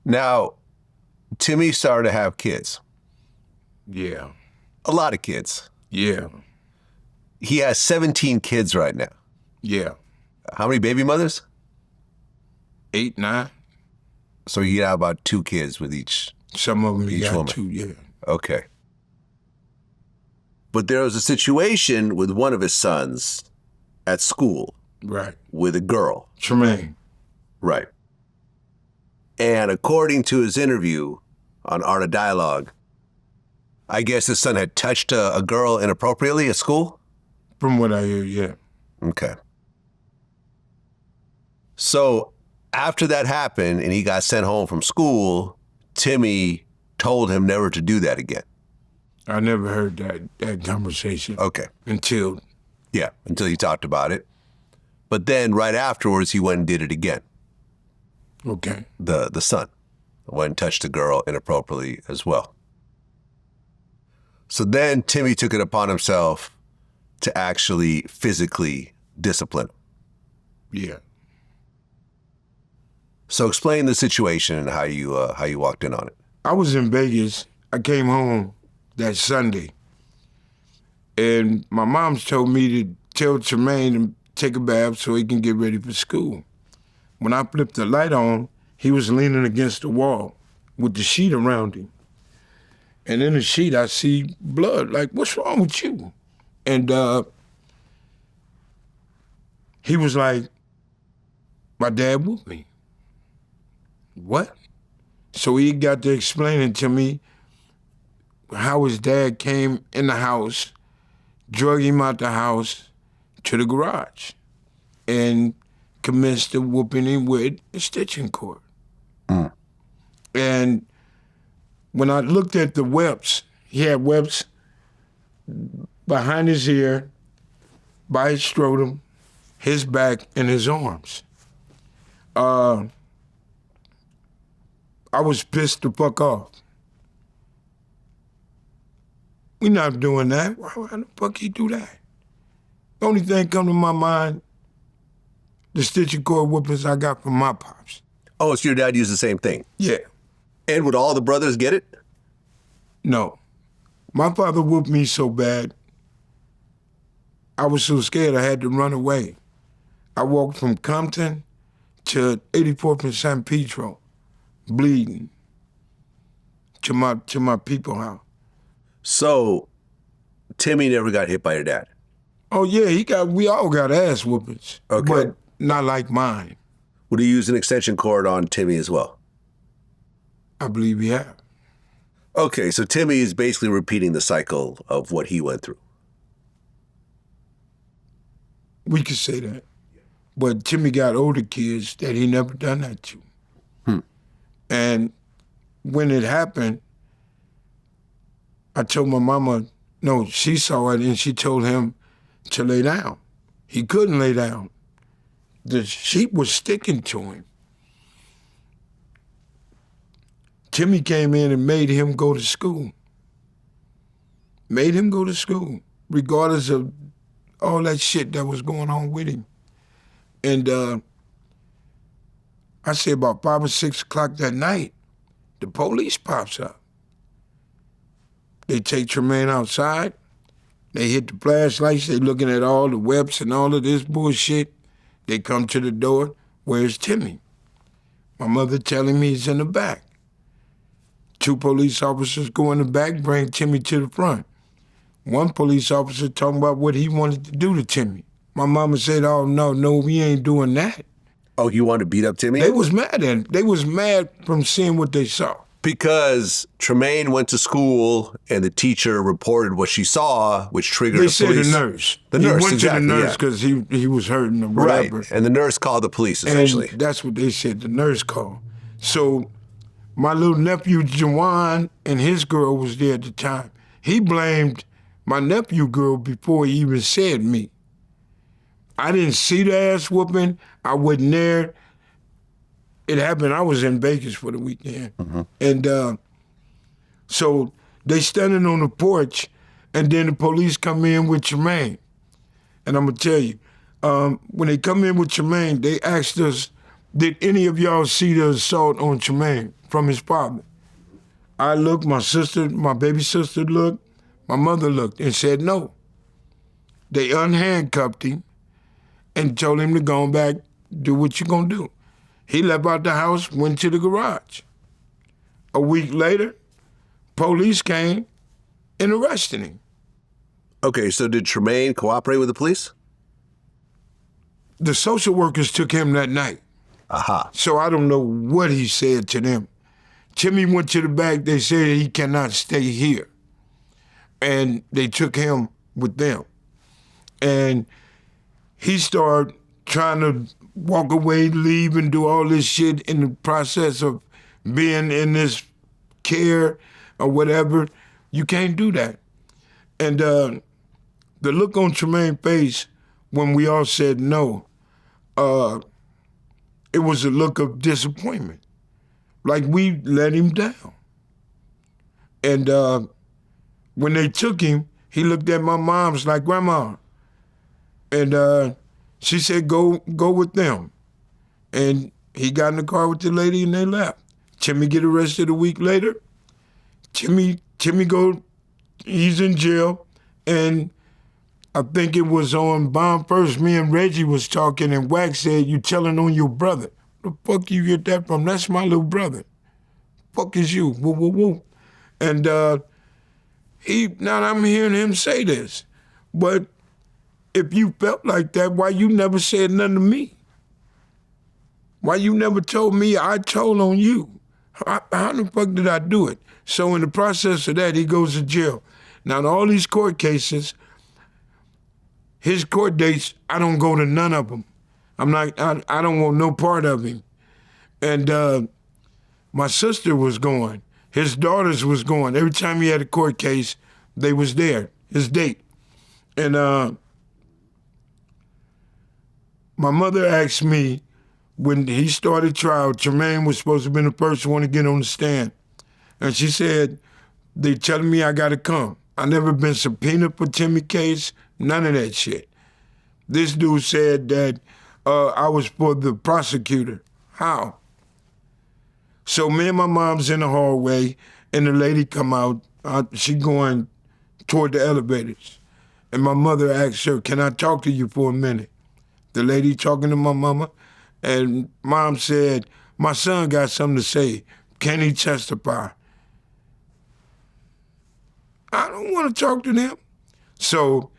Now, Timmy started to have kids. Yeah. A lot of kids. Yeah. He has 17 kids right now. Yeah. How many baby mothers? 8, 9. So he had about 2 kids with each Some of them he got woman. 2, yeah. Okay. But there was a situation with one of his sons at school. Right. With a girl. Tremaine. Right. And according to his interview on Art of Dialogue, I guess his son had touched a girl inappropriately at school? From what I hear, yeah. Okay. So after that happened and he got sent home from school, Timmy told him never to do that again. I never heard that conversation. Okay. Until he talked about it. But then right afterwards, he went and did it again. Okay. The son went and touched the girl inappropriately as well. So then Timmy took it upon himself to actually physically discipline him. Yeah. So explain the situation and how you walked in on it. I was in Vegas. I came home that Sunday. And my mom's told me to tell Tremaine to take a bath so he can get ready for school. When I flipped the light on, he was leaning against the wall with the sheet around him. And in the sheet, I see blood. Like, what's wrong with you? And he was like, my dad whooped me. What? So he got to explaining to me how his dad came in the house, drug him out the house to the garage, and commenced to whooping him with a stitching cord. And when I looked at the webs, he had webs behind his ear, by his scrotum, his back, and his arms. I was pissed the fuck off. We not doing that. Why the fuck he do that? The only thing come to my mind, the stitching cord whoopings I got from my pops. Oh, so your dad used the same thing? Yeah. And would all the brothers get it? No. My father whooped me so bad, I was so scared I had to run away. I walked from Compton to 84th and San Pedro, bleeding, to my people house. So, Timmy never got hit by your dad? Oh yeah, we all got ass whoopings. Okay. But not like mine. Would he use an extension cord on Timmy as well? I believe he have. Okay, so Timmy is basically repeating the cycle of what he went through. We could say that. But Timmy got older kids that he never done that to. And when it happened, I told my mama, no, she saw it and she told him to lay down. He couldn't lay down. The sheep was sticking to him. Timmy came in and made him go to school. Made him go to school, regardless of all that shit that was going on with him. And I say about 5 or 6 o'clock that night, the police pops up. They take Tremaine outside. They hit the flashlights. They looking at all the webs and all of this bullshit. They come to the door. Where's Timmy? My mother telling me he's in the back. 2 police officers go in the back, bring Timmy to the front. One police officer talking about what he wanted to do to Timmy. My mama said, oh, no, we ain't doing that. Oh, you wanted to beat up Timmy? They was mad at him. They was mad from seeing what they saw. Because Tremaine went to school and the teacher reported what she saw, which triggered the police. They said the nurse. The nurse, he went exactly, to the nurse because he was hurting or whatever. Right, and the nurse called the police, essentially. And that's what they said, the nurse called. So my little nephew, Jawan, and his girl was there at the time. He blamed my nephew girl before he even said me. I didn't see the ass whooping. I wasn't there. It happened, I was in Vegas for the weekend. And so they standing on the porch, and then the police come in with Tremaine. And I'm gonna tell you, when they come in with Tremaine, they asked us Did any of y'all see the assault on Tremaine from his apartment? I looked, my sister, my baby sister looked, my mother looked and said no. They unhandcuffed him and told him to go back, do what you gonna do. He left out the house, went to the garage. A week later, police came and arrested him. Okay, so did Tremaine cooperate with the police? The social workers took him that night. Aha. So I don't know what he said to them. Timmy went to the back, they said he cannot stay here. And they took him with them. And he started trying to walk away, leave, and do all this shit in the process of being in this care or whatever. You can't do that. And the look on Tremaine's face when we all said no, it was a look of disappointment. Like we let him down. And when they took him, he looked at my mom's like, Grandma. And she said, go with them. And he got in the car with the lady and they left. Timmy get arrested a week later. Timmy he's in jail. And I think it was on Bond First, me and Reggie was talking and Wax said, you telling on your brother. Where the fuck you get that from? That's my little brother. Fuck is you? Woo, woo, woo. And now I'm hearing him say this. But if you felt like that, why you never said nothing to me? Why you never told me I told on you? How the fuck did I do it? So in the process of that, he goes to jail. Now in all these court cases, his court dates, I don't go to none of them. I don't want no part of him. And my sister was going. His daughters was going. Every time he had a court case, they was there, his date. And my mother asked me, when he started trial, Tremaine was supposed to have been the first one to get on the stand. And she said, they telling me I gotta come. I never been subpoenaed for Timmy case, none of that shit. This dude said that I was for the prosecutor. How? So me and my mom's in the hallway, and the lady come out. She going toward the elevators. And my mother asked her, can I talk to you for a minute? The lady talking to my mama, and Mom said, my son got something to say. Can he testify? I don't want to talk to them. So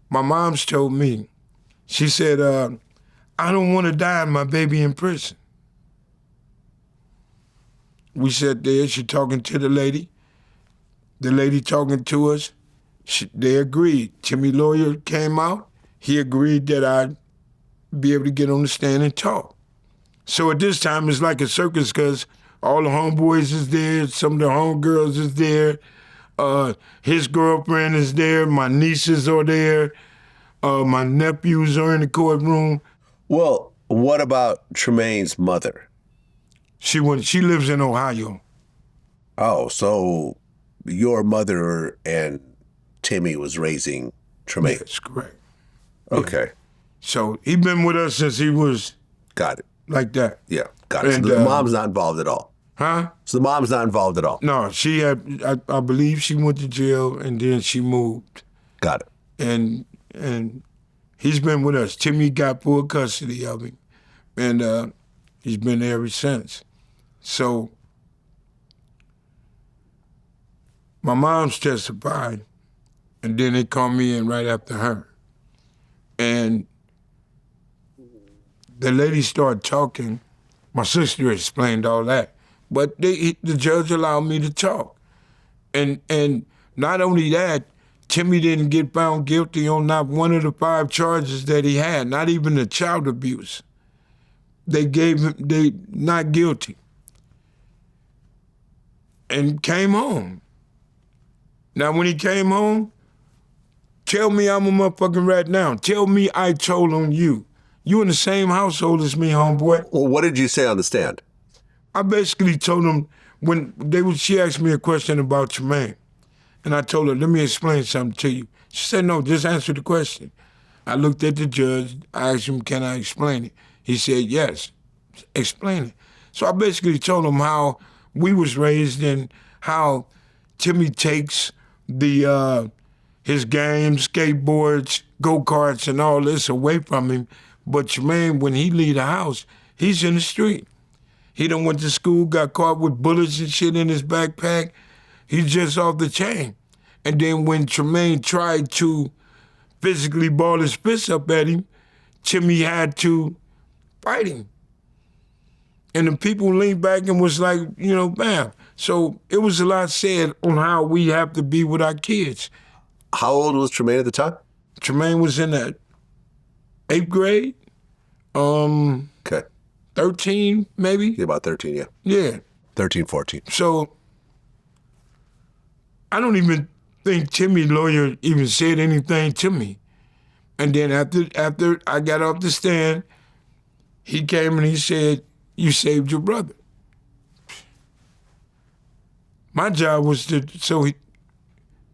my mom's told me, she said, I don't want to die and my baby in prison. We sat there, she talking to the lady talking to us. They agreed. Timmy lawyer came out. He agreed that I'd be able to get on the stand and talk. So at this time, it's like a circus because all the homeboys is there, some of the homegirls is there, his girlfriend is there, my nieces are there, my nephews are in the courtroom. Well, what about Tremaine's mother? She lives in Ohio. Oh, so your mother and Timmy was raising Tremaine. That's correct. Okay. Yeah. So he been with us since he was Got it. like that. Yeah, got it. And, So the mom's not involved at all. Huh? So the mom's not involved at all. No, she had, I believe she went to jail and then she moved. Got it. And he's been with us. Timmy got full custody of him. And he's been there ever since. So my mom's testified, and then they called me in right after her. And the lady started talking. My sister explained all that. But the judge allowed me to talk. And not only that, Timmy didn't get found guilty on not one of the 5 charges that he had, not even the child abuse. They not guilty. And came home. Now, when he came home, tell me I'm a motherfucking rat now. Tell me I told on you. You in the same household as me, homeboy. Well, what did you say on the stand? I basically told him she asked me a question about Tremaine. And I told her, let me explain something to you. She said, no, just answer the question. I looked at the judge. I asked him, can I explain it? He said, yes. explain it. So I basically told him how we was raised and how Timmy takes the his games, skateboards, go-karts, and all this away from him. But Tremaine, when he leave the house, he's in the street. He done went to school, got caught with bullets and shit in his backpack. He's just off the chain. And then when Tremaine tried to physically ball his fist up at him, Timmy had to fight him. And the people leaned back and was like, bam. So it was a lot said on how we have to be with our kids. How old was Tremaine at the time? Tremaine was in the 8th grade. Okay. 13, maybe? Yeah, about 13, yeah. Yeah. 13, 14. So I don't even think Timmy's lawyer even said anything to me. And then after I got off the stand, he came and he said, "You saved your brother." My job was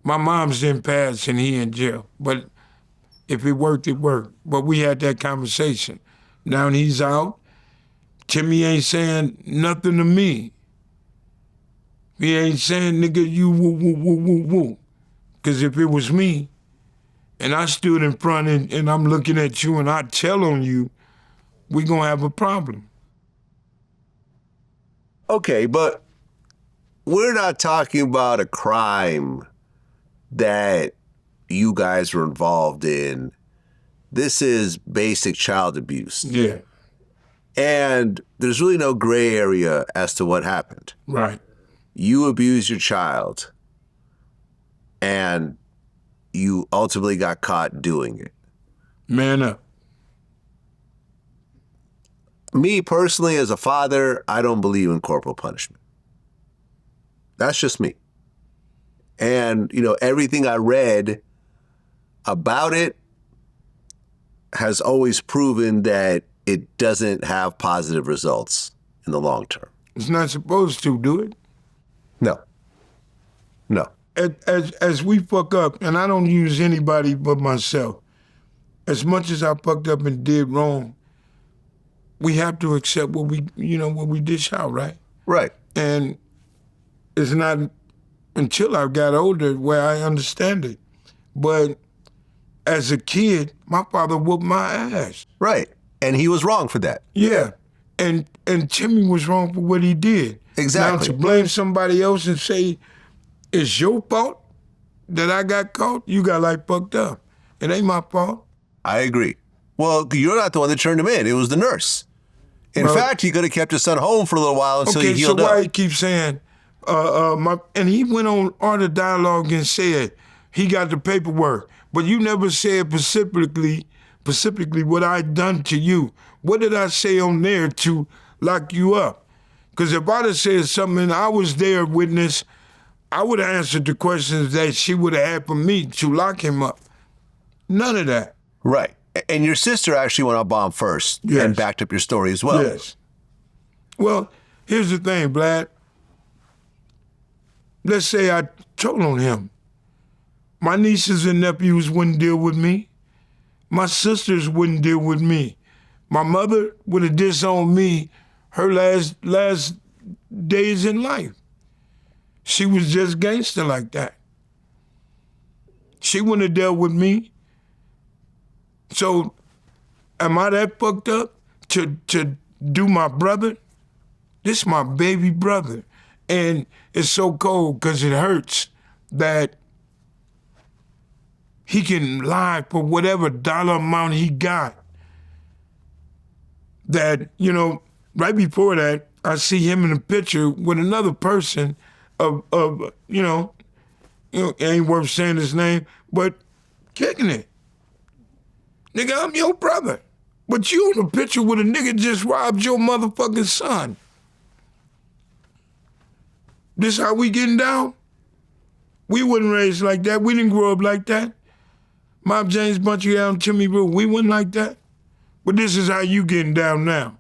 my mom's didn't pass and he in jail. But if it worked, it worked. But we had that conversation. Now he's out. Timmy ain't saying nothing to me. He ain't saying, "Nigga, you woo, woo, woo, woo, woo." Because if it was me, and I stood in front and I'm looking at you and I tell on you, we gonna have a problem. Okay, but we're not talking about a crime that you guys were involved in. This is basic child abuse. Yeah. And there's really no gray area as to what happened. Right. You abused your child, and you ultimately got caught doing it. Man up. Me personally, as a father, I don't believe in corporal punishment. That's just me. And, everything I read about it has always proven that it doesn't have positive results in the long term. It's not supposed to, do it? No. No. As we fuck up, and I don't use anybody but myself, as much as I fucked up and did wrong, we have to accept what we dish out, right? Right. And it's not until I got older where I understand it. But as a kid, my father whooped my ass. Right. And he was wrong for that. Yeah. And Timmy was wrong for what he did. Exactly. Now to blame somebody else and say, it's your fault that I got caught, you got fucked up. It ain't my fault. I agree. Well, you're not the one that turned him in. It was the nurse. In fact, he could have kept his son home for a little while until he healed up. Okay, so why he keeps saying, and he went on Art of Dialogue and said he got the paperwork, but you never said specifically what I done to you. What did I say on there to lock you up? Because if I'd have said something and I was there witness, I would have answered the questions that she would have had for me to lock him up. None of that. Right. And your sister actually went on bond first and backed up your story as well. Yes. Well, here's the thing, Vlad. Let's say I told on him. My nieces and nephews wouldn't deal with me. My sisters wouldn't deal with me. My mother would have disowned me her last days in life. She was just gangster like that. She wouldn't have dealt with me. So, am I that fucked up to do my brother? This is my baby brother. And it's so cold because it hurts that he can lie for whatever dollar amount he got. That, right before that, I see him in a picture with another person of it ain't worth saying his name, but kicking it. Nigga, I'm your brother. But you in a picture with a nigga just robbed your motherfucking son. This how we getting down? We wasn't raised like that. We didn't grow up like that. Mob James Bunchy out and Timmy Rue, we wasn't like that. But this is how you getting down now.